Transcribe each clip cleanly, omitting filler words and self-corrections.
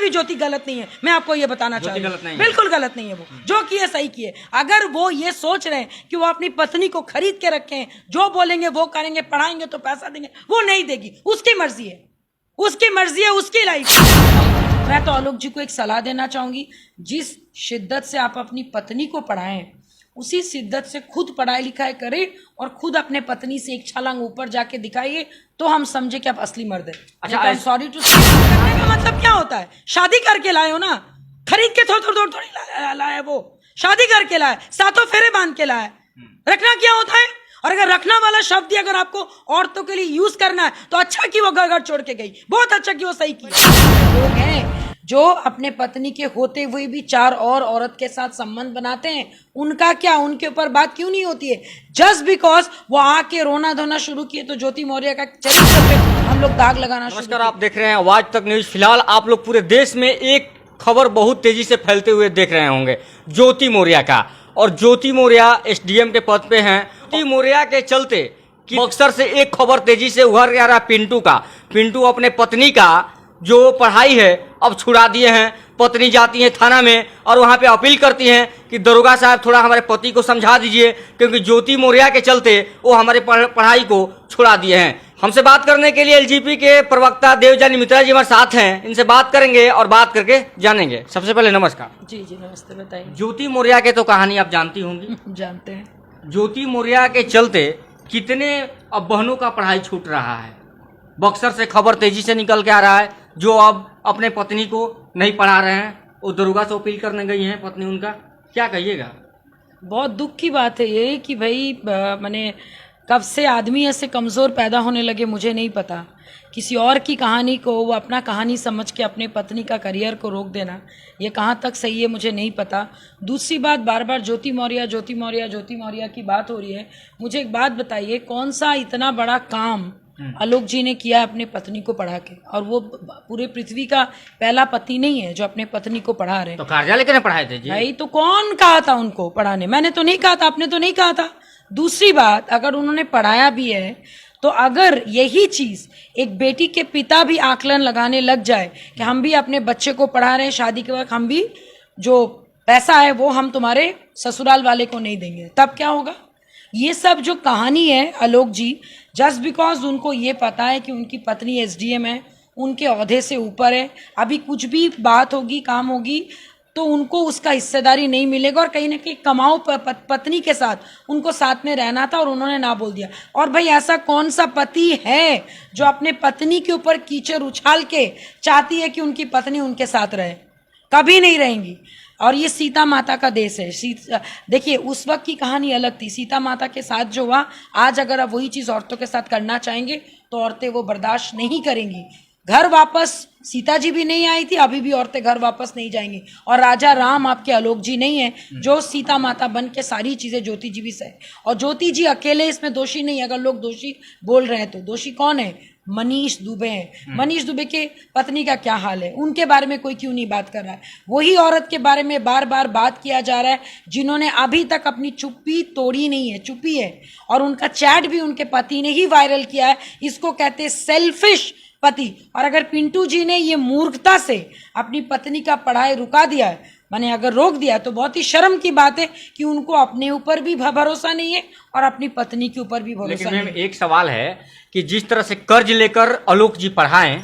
भी ज्योति गलत नहीं है, मैं आपको ये बताना चाहती हूँ, बिल्कुल गलत नहीं है। वो जो किए सही किए। अगर वो ये सोच रहे हैं कि वो अपनी पत्नी को खरीद के रखें, जो बोलेंगे वो करेंगे, पढ़ाएंगे तो पैसा देंगे, वो नहीं देगी, उसकी मर्जी है, उसकी मर्जी है, उसकी लाइफ। मैं तो आलोक जी को एक सलाह देना चाहूंगी, जिस शिद्दत से आप अपनी पत्नी को पढ़ाएं, उसी शिद्दत से खुद पढ़ाई लिखाई करें और खुद अपने पत्नी से एक छलांग ऊपर जाके दिखाइए, तो हम समझे कि आप असली मर्द है। अच्छा, सॉरी टू से, करने का मतलब क्या होता है? शादी करके लाए हो ना, खरीद के थोड़ी लाए, वो शादी करके लाए, सातों फेरे बांध के लाए। रखना क्या होता है? और अगर रखना वाला शब्द ही अगर आपको औरतों के लिए यूज करना है, तो अच्छा कि वो घर छोड़ के गई, बहुत अच्छा कि वो सही की। लोग हैं जो अपने पत्नी के होते हुए भी 4 और औरत के साथ संबंध बनाते हैं, उनका क्या, उनके ऊपर बात क्यों नहीं होती है? जस्ट बिकॉज वो आके रोना धोना शुरू किए तो ज्योति मौर्य का चरित्र पे हम लोग दाग लगाना शुरू। नमस्कार, आप देख रहे हैं आवाज तक न्यूज। फिलहाल आप लोग पूरे देश में एक खबर बहुत तेजी से फैलते हुए देख रहे होंगे, ज्योति मौर्य का। और ज्योति मौर्य एसडीएम के पद पे हैं। ज्योति मौर्य के चलते कि अक्सर से एक खबर तेजी से उभर आ रहा है पिंटू का। पिंटू अपने पत्नी का जो पढ़ाई है अब छुड़ा दिए हैं। पत्नी जाती है थाना में और वहां पे अपील करती हैं कि दरोगा साहब थोड़ा हमारे पति को समझा दीजिए, क्योंकि ज्योति मौर्य के चलते वो हमारे पढ़ाई को छुड़ा दिए हैं। हमसे बात करने के लिए एलजीपी के प्रवक्ता देवजानी मित्रा जी हमारे साथ हैं, इनसे बात करेंगे और बात करके जानेंगे। सबसे पहले नमस्कार। जी जी नमस्ते, बताइए। ज्योति मौर्य के तो कहानी आप जानती होंगी। जानते हैं। ज्योति मौर्य के चलते कितने अब बहनों का पढ़ाई छूट रहा है। बक्सर से खबर तेजी से निकल के आ रहा है, जो अब अपने पत्नी को नहीं पढ़ा रहे हैं, वो दरोगा से अपील करने गई हैं पत्नी उनका। क्या कहिएगा? बहुत दुख की बात है ये कि भाई मैंने कब से आदमी ऐसे कमज़ोर पैदा होने लगे मुझे नहीं पता। किसी और की कहानी को वो अपना कहानी समझ के अपने पत्नी का करियर को रोक देना, ये कहाँ तक सही है मुझे नहीं पता। दूसरी बात, बार बार ज्योति मौर्य ज्योति मौर्य ज्योति मौर्य की बात हो रही है। मुझे एक बात बताइए, कौन सा इतना बड़ा काम आलोक जी ने किया है अपने पत्नी को पढ़ा के? और वो पूरे पृथ्वी का पहला पति नहीं है जो अपने पत्नी को पढ़ा रहे। तो कार्यालय के पढ़ाए थे जी भाई, तो कौन कहा था उनको पढ़ाने? मैंने तो नहीं कहा था, आपने तो नहीं कहा था। दूसरी बात, अगर उन्होंने पढ़ाया भी है तो अगर यही चीज एक बेटी के पिता भी आकलन लगाने लग जाए कि हम भी अपने बच्चे को पढ़ा रहे हैं, शादी के वक्त हम भी जो पैसा है वो हम तुम्हारे ससुराल वाले को नहीं देंगे, तब क्या होगा? ये सब जो कहानी है आलोक जी, जस्ट बिकॉज उनको ये पता है कि उनकी पत्नी एसडीएम है, उनके ओहदे से ऊपर है, अभी कुछ भी बात होगी, काम होगी तो उनको उसका हिस्सेदारी नहीं मिलेगा। और कहीं ना कहीं कमाओ पत्नी के साथ उनको साथ में रहना था और उन्होंने ना बोल दिया। और भाई, ऐसा कौन सा पति है जो अपने पत्नी के ऊपर कीचड़ उछाल के चाहती है कि उनकी पत्नी उनके साथ रहे? कभी नहीं रहेंगी। और ये सीता माता का देश है। देखिए, उस वक्त की कहानी अलग थी, सीता माता के साथ जो हुआ, आज अगर आप वही चीज़ औरतों के साथ करना चाहेंगे तो औरतें वो बर्दाश्त नहीं करेंगी। घर वापस सीता जी भी नहीं आई थी, अभी भी औरतें घर वापस नहीं जाएंगी। और राजा राम आपके आलोक जी नहीं है जो सीता माता बन के सारी चीज़ें ज्योति जी भी सही। और ज्योति जी अकेले इसमें दोषी नहीं। अगर लोग दोषी बोल रहे हैं तो दोषी कौन है? मनीष दुबे हैं। मनीष दुबे के पत्नी का क्या हाल है, उनके बारे में कोई क्यों नहीं बात कर रहा है? वही औरत के बारे में बार बार बात किया जा रहा है जिन्होंने अभी तक अपनी चुप्पी तोड़ी नहीं है, चुप्पी है। और उनका चैट भी उनके पति ने ही वायरल किया है। इसको कहते हैं सेल्फिश पति। और अगर पिंटू जी ने ये मूर्खता से अपनी पत्नी का पढ़ाई रुका दिया है, मैंने अगर रोक दिया, तो बहुत ही शर्म की बात है कि उनको अपने ऊपर भी भरोसा नहीं है और अपनी पत्नी के ऊपर भी भरोसा नहीं है। लेकिन एक सवाल है कि जिस तरह से कर्ज लेकर आलोक जी पढ़ाएं,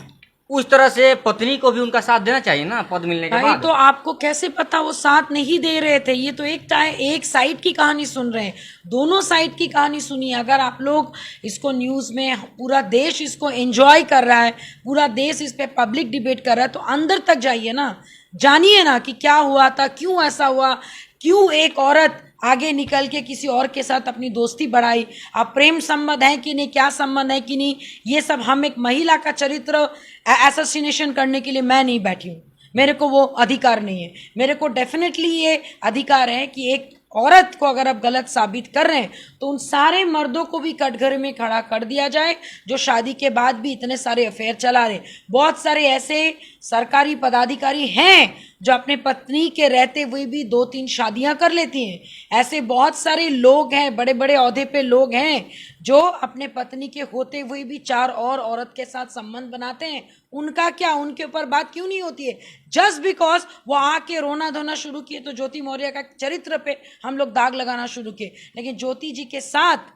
उस तरह से पत्नी को भी उनका साथ देना चाहिए ना पद मिलने के बाद। तो आपको कैसे पता वो साथ नहीं दे रहे थे? ये तो एक साइड की कहानी सुन रहे हैं, दोनों साइड की कहानी सुनिए। अगर आप लोग इसको न्यूज़ में, पूरा देश इसको एंजॉय कर रहा है, पूरा देश इस पे पब्लिक डिबेट कर रहा है, तो अंदर तक जाइए ना, जानिए ना कि क्या हुआ था, क्यों ऐसा हुआ, क्यों एक औरत आगे निकल के किसी और के साथ अपनी दोस्ती बढ़ाई। अब प्रेम संबंध है कि नहीं, क्या संबंध है कि नहीं, ये सब हम एक महिला का चरित्र एसोसिनेशन करने के लिए मैं नहीं बैठी हूँ। मेरे को वो अधिकार नहीं है। मेरे को डेफिनेटली ये अधिकार है कि एक औरत को अगर आप गलत साबित कर रहे हैं तो उन सारे मर्दों को भी कटघरे में खड़ा कर दिया जाए जो शादी के बाद भी इतने सारे अफेयर चला रहे। बहुत सारे ऐसे सरकारी पदाधिकारी हैं जो अपने पत्नी के रहते हुए भी 2-3 शादियां कर लेती हैं। ऐसे बहुत सारे लोग हैं, बड़े बड़े ओहदे पे लोग हैं जो अपने पत्नी के होते हुए भी 4 और औरत के साथ संबंध बनाते हैं। उनका क्या, उनके ऊपर बात क्यों नहीं होती है? जस्ट बिकॉज वो आके रोना धोना शुरू किए तो ज्योति मौर्य का चरित्र पे हम लोग दाग लगाना शुरू किए। लेकिन ज्योति जी के साथ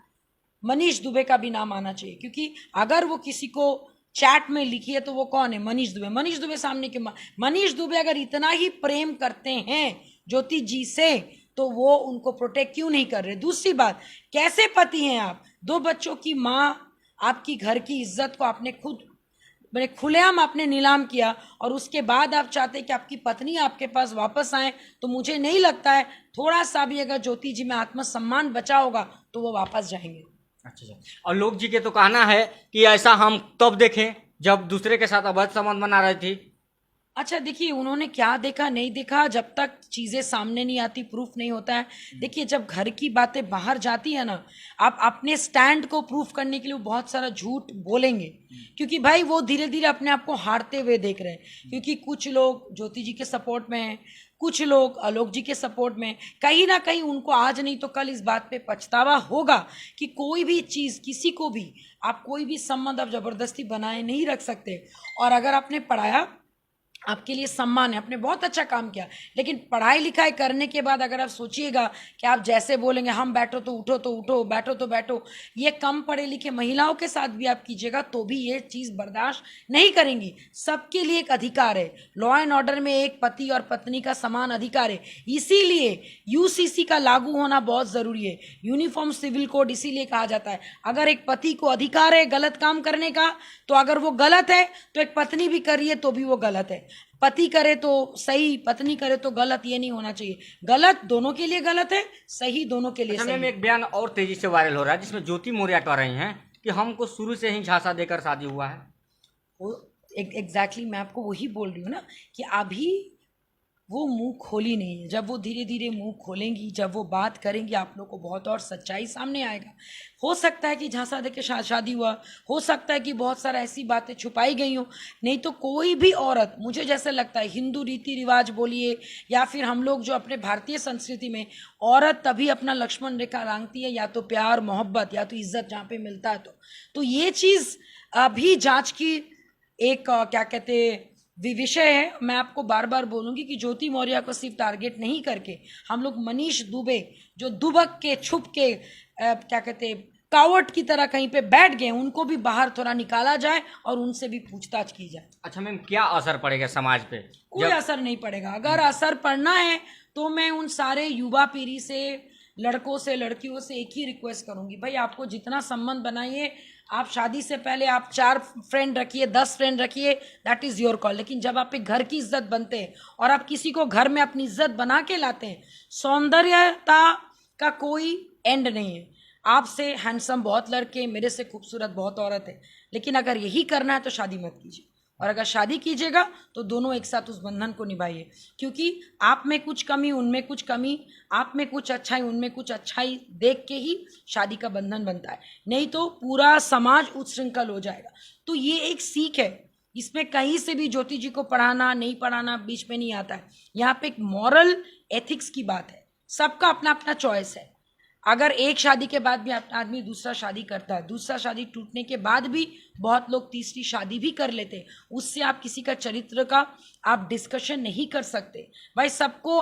मनीष दुबे का भी नाम आना चाहिए, क्योंकि अगर वो किसी को चैट में लिखी है तो वो कौन है? मनीष दुबे। मनीष दुबे सामने के मनीष दुबे अगर इतना ही प्रेम करते हैं ज्योति जी से तो वो उनको प्रोटेक्ट क्यों नहीं कर रहे? दूसरी बात, कैसे पति हैं आप? 2 बच्चों की माँ, आपकी घर की इज्जत को आपने खुद मैंने खुलेआम आपने नीलाम किया और उसके बाद आप चाहते हैं कि आपकी पत्नी आपके पास वापस आए। तो मुझे नहीं लगता है थोड़ा सा भी अगर ज्योति जी में आत्मसम्मान बचा होगा तो वो वापस जाएंगे। अच्छा। और लोग जी के तो कहना है कि ऐसा हम तब देखें जब दूसरे के साथ अवैध संबंध बना रही थी। अच्छा देखिए, उन्होंने क्या देखा नहीं देखा, जब तक चीज़ें सामने नहीं आती, प्रूफ नहीं होता है। देखिए, जब घर की बातें बाहर जाती है ना, आप अपने स्टैंड को प्रूफ करने के लिए बहुत सारा झूठ बोलेंगे, क्योंकि भाई वो धीरे धीरे अपने आप को हारते हुए देख रहे हैं। क्योंकि कुछ लोग ज्योति जी के सपोर्ट में हैं, कुछ लोग आलोक जी के सपोर्ट में। कहीं ना कहीं उनको आज नहीं तो कल इस बात पे पछतावा होगा कि कोई भी चीज़, किसी को भी आप कोई भी संबंध आप जबरदस्ती बनाए नहीं रख सकते। और अगर आपने पढ़ाया, आपके लिए सम्मान है, आपने बहुत अच्छा काम किया, लेकिन पढ़ाई लिखाई करने के बाद अगर आप सोचिएगा कि आप जैसे बोलेंगे हम बैठो तो उठो, तो उठो, बैठो तो बैठो, ये कम पढ़े लिखे महिलाओं के साथ भी आप कीजिएगा तो भी ये चीज़ बर्दाश्त नहीं करेंगी। सबके लिए एक अधिकार है, लॉ एंड ऑर्डर में एक पति और पत्नी का समान अधिकार है। इसीलिए यूसीसी का लागू होना बहुत ज़रूरी है, यूनिफॉर्म सिविल कोड। इसीलिए कहा जाता है अगर एक पति को अधिकार है गलत काम करने का, तो अगर वो गलत है तो एक पत्नी भी कर रही है तो भी वो गलत है। पति करे तो सही, पत्नी करे तो गलत, ये नहीं होना चाहिए। गलत दोनों के लिए गलत है, सही दोनों के लिए सही। में एक बयान और तेजी से वायरल हो रहा है जिसमें ज्योति मौर्य कह रही हैं कि हमको शुरू से ही झांसा देकर शादी हुआ है। वो एग्जैक्टली मैं आपको वही बोल रही हूँ ना कि अभी वो मुंह खोली नहीं है। जब वो धीरे धीरे मुंह खोलेंगी, जब वो बात करेंगी, आप लोग को बहुत और सच्चाई सामने आएगा। हो सकता है कि झांसा दे के शादी हुआ, हो सकता है कि बहुत सारा ऐसी बातें छुपाई गई हो। नहीं तो कोई भी औरत, मुझे जैसे लगता है हिंदू रीति रिवाज बोलिए या फिर हम लोग जो अपने भारतीय संस्कृति में, औरत तभी अपना लक्ष्मण रेखा लांघती है या तो प्यार मोहब्बत या तो इज्जत जहाँ पे मिलता है। तो ये चीज़ अभी जांच की एक क्या कहते विषय है। मैं आपको बार बार बोलूंगी कि ज्योति मौर्य को सिर्फ टारगेट नहीं करके हम लोग मनीष दुबे जो दुबक के छुप के क्या कहते कावट की तरह कहीं पे बैठ गए, उनको भी बाहर थोड़ा निकाला जाए और उनसे भी पूछताछ की जाए। अच्छा मैम, क्या असर पड़ेगा समाज पे? कोई असर नहीं पड़ेगा। अगर असर पड़ना है तो मैं उन सारे युवा पीढ़ी से, लड़कों से, लड़कियों से एक ही रिक्वेस्ट करूंगी, भाई आपको जितना संबंध बनाइए, आप शादी से पहले आप 4 फ्रेंड रखिए, 10 फ्रेंड रखिए, दैट इज़ योर कॉल। लेकिन जब आप एक घर की इज्जत बनते हैं और आप किसी को घर में अपनी इज्जत बना के लाते हैं, सौंदर्यता का कोई एंड नहीं है। आपसे हैंडसम बहुत लड़के, मेरे से खूबसूरत बहुत औरत है, लेकिन अगर यही करना है तो शादी मत कीजिए। और अगर शादी कीजिएगा तो दोनों एक साथ उस बंधन को निभाइए, क्योंकि आप में कुछ कमी, उनमें कुछ कमी, आप में कुछ अच्छाई, उनमें कुछ अच्छाई देख के ही शादी का बंधन बनता है। नहीं तो पूरा समाज उच्छृंखल हो जाएगा। तो ये एक सीख है, इसमें कहीं से भी ज्योति जी को पढ़ाना नहीं पढ़ाना बीच में नहीं आता है। यहाँ पे एक मॉरल एथिक्स की बात है, सबका अपना अपना चॉइस है। अगर एक शादी के बाद भी आदमी दूसरा शादी करता है, दूसरा शादी टूटने के बाद भी बहुत लोग तीसरी शादी भी कर लेते हैं, उससे आप किसी का चरित्र का आप डिस्कशन नहीं कर सकते। भाई सबको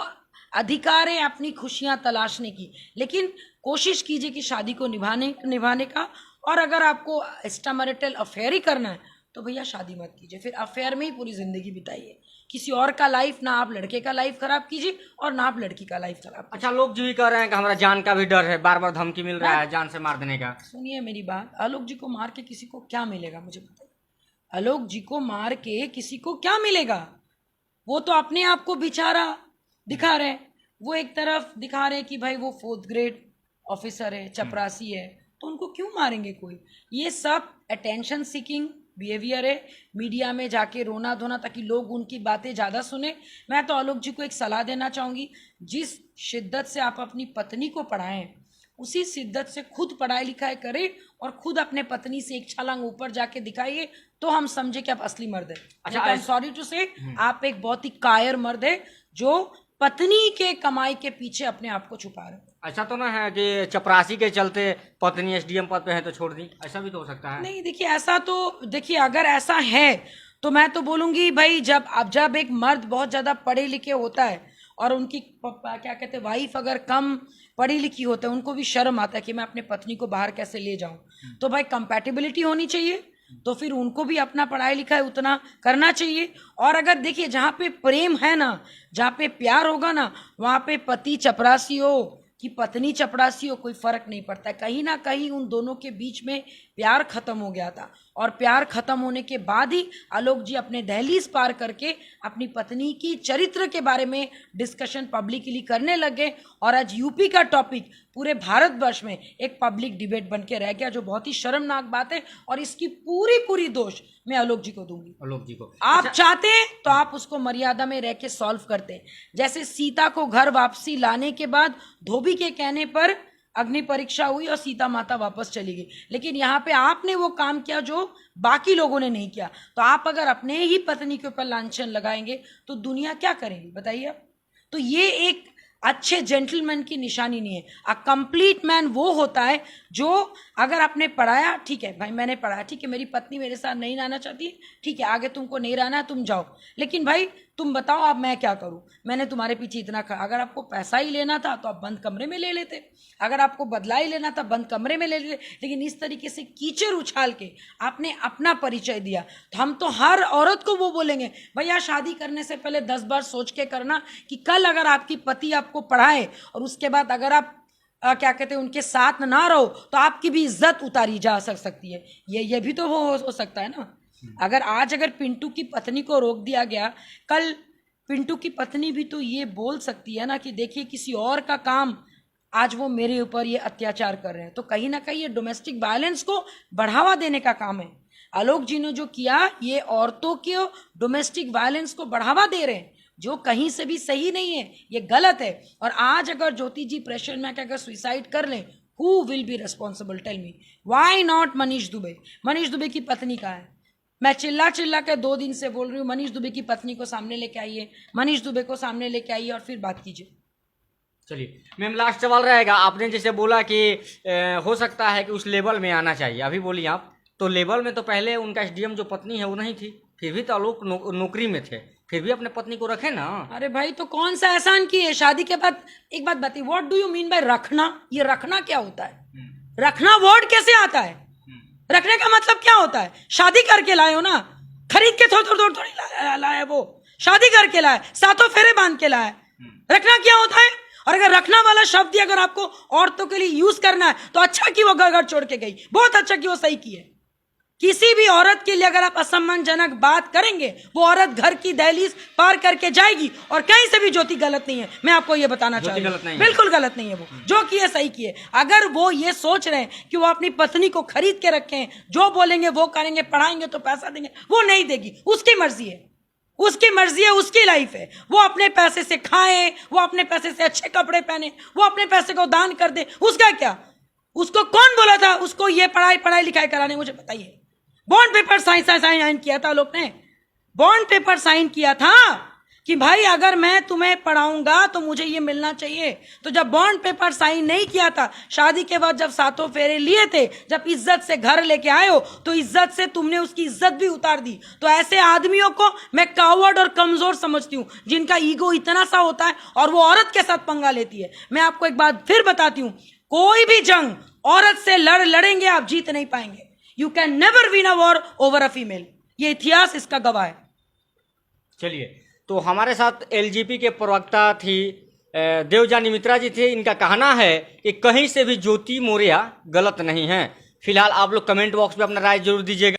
अधिकार है अपनी खुशियां तलाशने की, लेकिन कोशिश कीजिए कि शादी को निभाने का। और अगर आपको एक्स्ट्रामैरिटल अफेयर ही करना है तो भैया शादी मत कीजिए, फिर अफेयर में ही पूरी जिंदगी बिताइए। किसी और का लाइफ, ना आप लड़के का लाइफ खराब कीजिए और ना आप लड़की का लाइफ खराब कीजिए। अच्छा, लोग जो भी कह रहे हैं कि हमारा जान का भी डर है, बार बार धमकी मिल रहा है जान से मार देने का। सुनिए मेरी बात, आलोक जी को मार के किसी को क्या मिलेगा मुझे बताइए? आलोक जी को मार के किसी को क्या मिलेगा? वो तो अपने आप को बेचारा दिखा रहे हैं। वो एक तरफ दिखा रहे हैं कि भाई वो 4th ग्रेड ऑफिसर है, चपरासी है, तो उनको क्यों मारेंगे कोई? ये सब अटेंशन सीकिंग बिहेवियर है, मीडिया में जाके रोना धोना ताकि लोग उनकी बातें ज़्यादा सुने। मैं तो आलोक जी को एक सलाह देना चाहूँगी, जिस शिद्दत से आप अपनी पत्नी को पढ़ाएं उसी शिद्दत से खुद पढ़ाई लिखाई करें और खुद अपने पत्नी से एक छलांग ऊपर जाके दिखाइए, तो हम समझे कि आप असली मर्द है। अच्छा, सॉरी टू से, आप एक बहुत ही कायर मर्द है जो पत्नी के कमाई के पीछे अपने आप को छुपा रहे हैं। ऐसा तो ना है कि चपरासी के चलते पत्नी एसडीएम पद पे है तो छोड़ दी, ऐसा भी तो हो सकता है। नहीं देखिए, ऐसा तो देखिए, अगर ऐसा है तो मैं तो बोलूंगी भाई, जब एक मर्द बहुत ज्यादा पढ़े लिखे होता है और उनकी क्या कहते हैं वाइफ अगर कम पढ़ी लिखी होता है, उनको भी शर्म आता है कि मैं अपने पत्नी को बाहर कैसे ले जाऊं। तो भाई कंपैटिबिलिटी होनी चाहिए, तो फिर उनको भी अपना पढ़ाई लिखाई उतना करना चाहिए। और अगर देखिए जहाँ पे प्रेम है ना, जहाँ पे प्यार होगा ना, वहाँ पे पति चपरासी हो कि पत्नी चपरासी हो, कोई फर्क नहीं पड़ता है। कहीं ना कहीं उन दोनों के बीच में प्यार खत्म हो गया था, और प्यार खत्म होने के बाद ही आलोक जी अपने दहलीज पार करके अपनी पत्नी की चरित्र के बारे में डिस्कशन पब्लिकली करने लगे। और आज यूपी का टॉपिक पूरे भारतवर्ष में एक पब्लिक डिबेट बन के रह गया, जो बहुत ही शर्मनाक बात है। और इसकी पूरी दोष मैं आलोक जी को दूंगी। आलोक जी को आप चाहते हैं तो आप उसको मर्यादा में रह के सॉल्व करते हैं। जैसे सीता को घर वापसी लाने के बाद धोबी के कहने पर अग्नि परीक्षा हुई और सीता माता वापस चली गई, लेकिन यहाँ पे आपने वो काम किया जो बाकी लोगों ने नहीं किया। तो आप अगर अपने ही पत्नी के ऊपर लांछन लगाएंगे तो दुनिया क्या करेगी बताइए आप। तो ये एक अच्छे जेंटलमैन की निशानी नहीं है। अ कंप्लीट मैन वो होता है जो अगर आपने पढ़ाया, ठीक है भाई मैंने पढ़ाया, ठीक है मेरी पत्नी मेरे साथ नहीं रहना चाहती है, ठीक है आगे तुमको नहीं रहना है तुम जाओ, लेकिन भाई तुम बताओ अब मैं क्या करूं, मैंने तुम्हारे पीछे इतना खा, अगर आपको पैसा ही लेना था तो आप बंद कमरे में ले लेते, अगर आपको बदला ही लेना था बंद कमरे में ले लेते। लेकिन इस तरीके से कीचड़ उछाल के आपने अपना परिचय दिया, तो हम तो हर औरत को वो बोलेंगे भैया शादी करने से पहले 10 बार सोच के करना कि कल अगर आपकी पति आपको पढ़ाए और उसके बाद अगर आप क्या कहते हैं उनके साथ ना रहो तो आपकी भी इज्जत उतारी जा सकती है। ये भी तो हो सकता है ना। अगर पिंटू की पत्नी को रोक दिया गया, कल पिंटू की पत्नी भी तो ये बोल सकती है ना कि देखिए किसी और का काम, आज वो मेरे ऊपर ये अत्याचार कर रहे हैं। तो कहीं ना कहीं ये डोमेस्टिक वायलेंस को बढ़ावा देने का काम है। आलोक जी ने जो किया, ये औरतों के डोमेस्टिक वायलेंस को बढ़ावा दे रहे हैं, जो कहीं से भी सही नहीं है, ये गलत है। और आज अगर ज्योति जी प्रेशर में आकर अगर सुसाइड कर लें, who will be responsible tell me. Why not Manish Dube. Manish Dube की पत्नी कहाँ है? मैं चिल्ला के 2 दिन से बोल रही हूँ मनीष दुबे की पत्नी को सामने लेके आइए, मनीष दुबे को सामने लेके आइए और फिर बात कीजिए। चलिए मैम, लास्ट सवाल रहेगा। आपने जैसे बोला कि हो सकता है कि उस लेवल में आना चाहिए, अभी बोलिए आप, तो लेवल में तो पहले उनका एसडीएम जो पत्नी है वो नहीं थी, फिर भी तो आलोक नौकरी में थे, फिर भी अपने पत्नी को रखे ना। अरे भाई तो कौन सा एहसान किए शादी के बाद। एक बात बताइए, what do you mean by रखना? ये रखना क्या होता है? रखना वर्ड कैसे आता है? रखने का मतलब क्या होता है? शादी करके लाए हो ना, खरीद के थोड़ी लाए, वो शादी करके लाए, सातों फेरे बांध के लाए। रखना क्या होता है? और अगर रखना वाला शब्द अगर आपको औरतों के लिए यूज करना है तो अच्छा कि वो घर छोड़ के गई, बहुत अच्छा कि वो सही की है। किसी भी औरत के लिए अगर आप असम्मानजनक बात करेंगे, वो औरत घर की दहलीज पार करके जाएगी। और कहीं से भी ज्योति गलत नहीं है, मैं आपको ये बताना चाहती हूँ, बिल्कुल गलत नहीं है। वो जो किए सही किए। अगर वो ये सोच रहे हैं कि वो अपनी पत्नी को खरीद के रखे हैं, जो बोलेंगे वो करेंगे, पढ़ाएंगे तो पैसा देंगे, वो नहीं देगी, उसकी मर्जी है, उसकी मर्जी है, उसकी लाइफ है। वो अपने पैसे से खाए, वो अपने पैसे से अच्छे कपड़े पहने, वो अपने पैसे को दान कर दे, उसका क्या? उसको कौन बोला था उसको ये पढ़ाई लिखाई कराने? मुझे बताइए। बॉन्ड पेपर साइन किया था लोग ने, बॉन्ड पेपर साइन किया था कि भाई अगर मैं तुम्हें पढ़ाऊंगा तो मुझे ये मिलना चाहिए। तो जब बॉन्ड पेपर साइन नहीं किया था, शादी के बाद जब सातों फेरे लिए थे, जब इज्जत से घर लेके आए हो, तो इज्जत से तुमने उसकी इज्जत भी उतार दी। तो ऐसे आदमियों को मैं कावर्ड और कमजोर समझती हूँ, जिनका ईगो इतना सा होता है और वो औरत के साथ पंगा लेती है। मैं आपको एक बात फिर बताती हूँ, कोई भी जंग औरत से लड़ेंगे आप जीत नहीं पाएंगे। You can never win a war over a female. ये इतिहास इसका गवाह है। चलिए, तो हमारे साथ एलजीपी के प्रवक्ता थी देवजानी मित्रा जी थे। इनका कहना है कि कहीं से भी ज्योति मौर्य गलत नहीं है। फिलहाल आप लोग कमेंट बॉक्स में अपना राय जरूर दीजिएगा।